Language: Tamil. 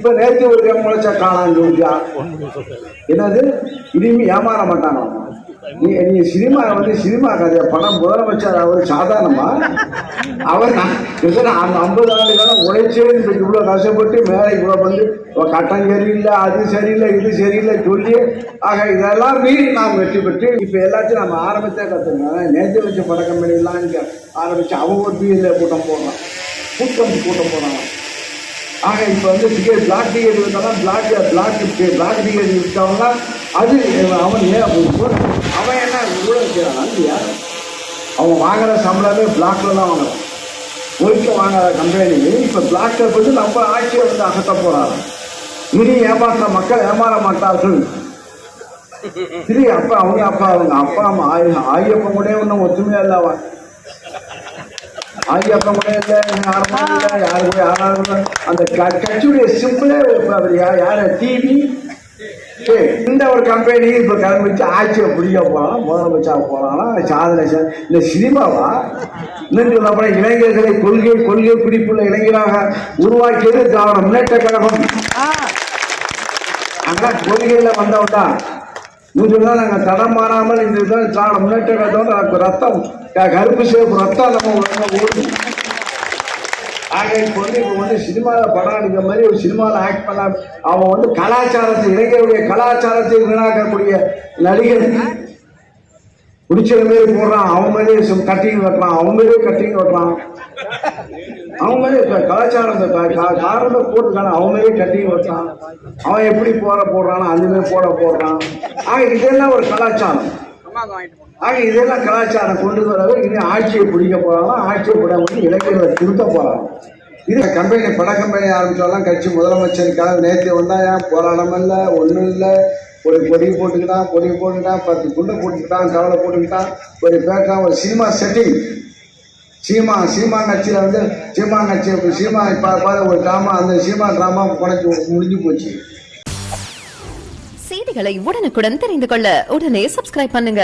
இப்ப நேற்று ஒரு முளைச்சா காணான்னு சொல்லியா என்னது இனிமே ஏமாற மாட்டானோ நீ சினிமா சினிமா கதைய படம் முதலமைச்சர் அவர் சாதாரணமா அவர் 50 ஆண்டு காலம் உழைச்சே இவ்வளவு கஷ்டப்பட்டு மேலே இவ்வளவு கட்டம் சரியில்லை அது சரியில்லை இது சரியில்லை சொல்லி ஆக இதெல்லாம் மீறி நாம் வெற்றி பெற்று இப்ப எல்லாத்தையும் நம்ம ஆரம்பித்தே கத்துங்க நேற்று வச்ச பட கம்பெனி எல்லாம் இங்க ஆரம்பிச்சு அவங்க ஒரு பிஎல்ஏ கூட்டம் போடுறான் கூட்டம் போடுறாங்க ஆக இப்ப டிக்கெட் பிளாக் டிக்கெட் விட்டாலும் பிளாக் டிக்கெட் விட்டவங்க அது அவன் அவன் என்ன ஊழல் செய்யறான் இல்லையா அவன் வாங்குற சம்பளமே பிளாக்ல தான் வாங்குறான் ஒயிட்ல வாங்குற கம்பெனி இப்ப பிளாக்ல போட்டு நம்ம ஆட்சியை அகற்ற போறாங்க இனி ஏமாற்ற மக்கள் ஏமாற மாட்டார்கள் சரி அப்ப அவங்க அப்பா அம்மா ஆயப்பன் கூட ஒன்றும் ஒத்துமையா இல்லவா ஆகியப்பன் கூட இல்லை யாரு கூட யாராவது அந்த கட்சியுடைய சிம்பிளே யார டிவி இந்த ஒரு கம்பெனி இப்ப கிளம்பிச்சு ஆட்சியை பிடிக்க போறான் முதலமைச்சா போறானா சாதனை இந்த சினிமாவா இன்னும் சொல்லப்போனா இளைஞர்களை கொள்கை பிடிப்புள்ள இளைஞராக உருவாக்கியது திராவிட முன்னேற்ற கழகம் ஆனா கொள்கையில வந்தவன்டா தான் நாங்க தடம் மாறாமல் இந்த திராவிட முன்னேற்ற கழகத்தோட ரத்தம் கருப்பு சிவப்பு ரத்தம் நம்ம ஓடுது ஆக இப்போ சினிமாவில் படம் அடிக்கிற மாதிரி ஒரு சினிமாவில் ஆக்ட் பண்ண அவன் கலாச்சாரத்தை இளைஞருடைய கலாச்சாரத்தை வீணாக்கக்கூடிய நடிகர் பிடிச்சது மாரி போடுறான் அவன் மேலே கட்டிங் வெட்டுறான் அவன் மேலே கட்டிங் வெட்டுறான் அவன் மேலே கலாச்சாரம் காரணத்தை போட்டுக்கான அவன் மேலே கட்டிங் வெட்டுறான் அவன் எப்படி போடுறானோ அதுமாரி போடுறான் ஆக இதெல்லாம் ஒரு கலாச்சாரம் ஆக இதெல்லாம் கலாச்சாரம் கொண்டு வர இனி ஆட்சியை பிடிக்க போறாங்க ஆட்சியை விட இளைஞர்களை திருத்த போறாங்க இது கம்பெனி பட கம்பெனி ஆரம்பிச்சாலும் கட்சி முதலமைச்சருக்காக நேற்று வந்தாயா போராட்டம் இல்லை ஒன்றும் இல்லை ஒரு கொடி போட்டுக்கிட்டான் 10 குண்டை போட்டுக்கிட்டான் கவலை போட்டுக்கிட்டான் ஒரு பேக்கான் ஒரு சினிமா செட்டிங் சீமா கட்சியில் சீமா ஒரு டிராமா அந்த சீமா டிராமா முடிஞ்சு போச்சு. செய்திகளை உடனுக்குடன் தெரிந்து கொள்ள உடனே சப்ஸ்கிரைப் பண்ணுங்க.